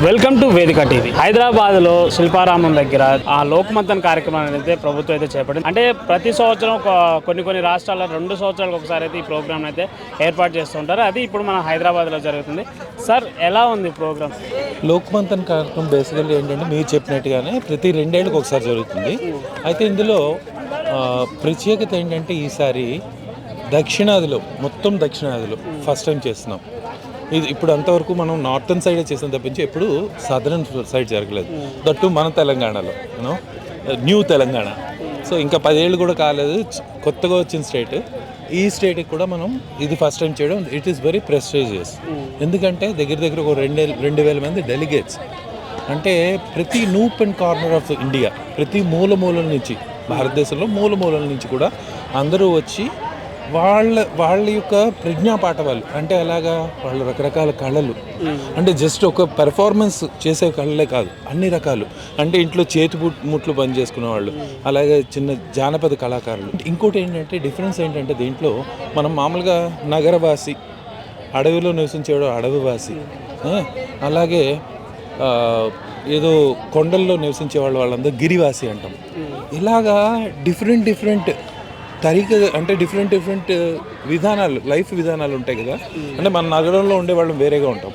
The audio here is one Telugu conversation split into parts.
వెల్కమ్ టు వేదిక టీవీ. హైదరాబాద్లో శిల్పారామం దగ్గర ఆ లోక్మంతన్ కార్యక్రమాన్ని అయితే ప్రభుత్వం అయితే చేపట్టింది. అంటే ప్రతి సంవత్సరం కొన్ని రాష్ట్రాల్లో 2 సంవత్సరాలకు ఒకసారి అయితే ఈ ప్రోగ్రామ్ అయితే ఏర్పాటు చేస్తుంటారు. అది ఇప్పుడు మన హైదరాబాద్లో జరుగుతుంది. సార్, ఎలా ఉంది ప్రోగ్రామ్? లోక్మంతన్ కార్యక్రమం బేసికల్లీ ఏంటంటే మీరు చెప్పినట్టుగానే ప్రతి 2 ఏళ్ళకి ఒకసారి జరుగుతుంది. అయితే ఇందులో ప్రత్యేకత ఏంటంటే ఈసారి మొత్తం దక్షిణాదిలో ఫస్ట్ టైం చేస్తున్నాం. ఇది ఇప్పుడు అంతవరకు మనం నార్థన్ సైడే చేసిన తప్పించి ఎప్పుడు సదరన్ సైడ్ జరగలేదు. దట్టు మన తెలంగాణలో న్యూ తెలంగాణ. సో ఇంకా 10 ఏళ్ళు కూడా కాలేదు, కొత్తగా వచ్చిన స్టేట్. ఈ స్టేట్కి కూడా మనం ఇది ఫస్ట్ టైం చేయడం ఇట్ ఈస్ వెరీ ప్రెస్టీజియస్. ఎందుకంటే దగ్గర ఒక 2,000 మంది డెలిగేట్స్, అంటే ప్రతి నూప్ అండ్ కార్నర్ ఆఫ్ ఇండియా, ప్రతి మూల నుంచి, భారతదేశంలో మూల నుంచి కూడా అందరూ వచ్చి వాళ్ళ యొక్క ప్రజ్ఞాపాఠవాలు, అంటే అలాగా వాళ్ళ రకరకాల కళలు, అంటే జస్ట్ ఒక పెర్ఫార్మెన్స్ చేసే కళలే కాదు, అన్ని రకాలు, అంటే ఇంట్లో ముట్లు పని చేసుకునే వాళ్ళు, అలాగే చిన్న జానపద కళాకారులు. ఇంకోటి ఏంటంటే డిఫరెన్స్ ఏంటంటే దీంట్లో మనం మామూలుగా నగరవాసి, అడవిలో నివసించేవాడు అడవివాసి, అలాగే ఏదో కొండల్లో నివసించే వాళ్ళందరూ గిరివాసి అంటాం. ఇలాగా డిఫరెంట్ అంటే డిఫరెంట్ విధానాలు, లైఫ్ విధానాలు ఉంటాయి కదా. అంటే మన నగరంలో ఉండేవాళ్ళం వేరేగా ఉంటాం,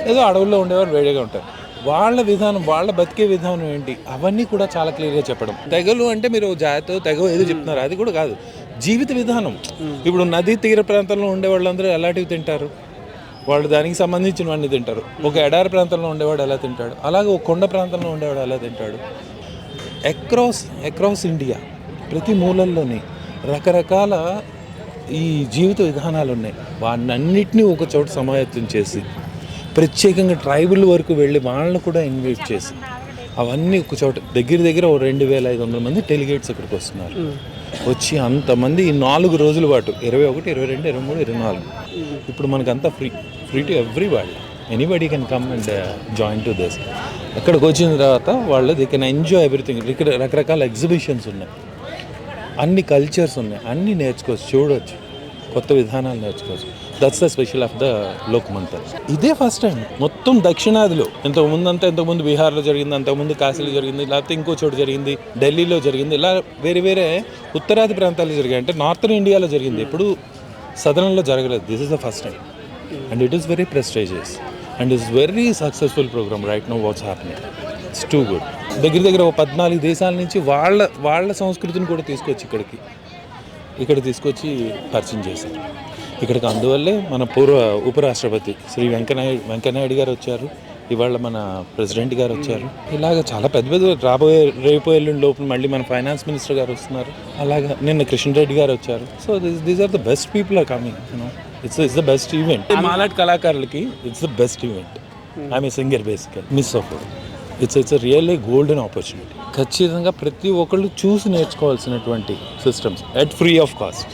ఏదో అడవుల్లో ఉండేవాళ్ళు వేరేగా ఉంటారు. వాళ్ళ విధానం, వాళ్ళ బతికే విధానం ఏంటి, అవన్నీ కూడా చాలా క్లియర్గా చెప్పడం. తెగలు అంటే మీరు జాతితో తెగ ఏదో చెప్తున్నారు, అది కూడా కాదు, జీవిత విధానం. ఇప్పుడు నదీ తీర ప్రాంతంలో ఉండే వాళ్ళందరూ ఎలాంటివి తింటారు, వాళ్ళు దానికి సంబంధించినవన్నీ తింటారు. ఒక ఎడారి ప్రాంతంలో ఉండేవాడు ఎలా తింటాడు, అలాగే ఒక కొండ ప్రాంతంలో ఉండేవాడు ఎలా తింటాడు. అక్రాస్ ఇండియా ప్రతి మూలల్లోని రకరకాల ఈ జీవిత విధానాలు ఉన్నాయి. వాటినన్నిటినీ ఒక చోట సమాయత్తం చేసి, ప్రత్యేకంగా ట్రైబల్ వరకు వెళ్ళి వాళ్ళని కూడా ఇన్వైట్ చేసి, అవన్నీ ఒక చోట దగ్గర 2,500 మంది డెలిగేట్స్ ఇక్కడికి వస్తున్నారు. వచ్చి అంతమంది ఈ 4 రోజుల పాటు 21, 22, 23, 24 ఇప్పుడు మనకంతా free to everybody, anybody can come and join to this. అక్కడికి వచ్చిన తర్వాత వాళ్ళు దే కెన్ ఎంజాయ్ ఎవ్రీథింగ్. ఇక్కడ రకరకాల ఎగ్జిబిషన్స్ ఉన్నాయి, అన్ని కల్చర్స్ ఉన్నాయి, అన్నీ నేర్చుకోవచ్చు, చూడవచ్చు, కొత్త విధానాలు నేర్చుకోవచ్చు. That's the special of the Lokmanthan. ఇదే ఫస్ట్ టైం మొత్తం దక్షిణాదిలో. ఇంతకుముందు బీహార్లో జరిగింది, అంతకుముందు కాశీలో జరిగింది, లేకపోతే ఇంకో చోటు జరిగింది, ఢిల్లీలో జరిగింది, ఇలా వేరే ఉత్తరాది ప్రాంతాల్లో జరిగాయి, అంటే నార్థన్ ఇండియాలో జరిగింది. ఎప్పుడు సదరన్లో జరగలేదు. This is the first time and it is very prestigious and it's very successful programme right now. What's happening, it's too good. దగ్గర 14 దేశాల నుంచి వాళ్ళ సంస్కృతిని కూడా తీసుకొచ్చి ఇక్కడ తీసుకొచ్చి పరిచయం చేశారు ఇక్కడికి. అందువల్లే మన ఉపరాష్ట్రపతి శ్రీ వెంకయ్యనాయుడు గారు వచ్చారు, ఇవాళ మన ప్రెసిడెంట్ గారు వచ్చారు. ఇలాగ చాలా పెద్ద రేపు ఎల్లుండి లోపల మళ్ళీ మన ఫైనాన్స్ మినిస్టర్ గారు వస్తున్నారు. అలాగా నిన్న కిషన్ రెడ్డి గారు వచ్చారు. So these are the best people are coming. It's the best event. మాలాంటి కళాకారులకి it's the best event. I'm a singer basically, miss of it's really golden opportunity. ఖచ్చితంగా ప్రతి ఒక్కళ్ళు చూసి నేర్చుకోవాల్సినటువంటి systems at free of cost.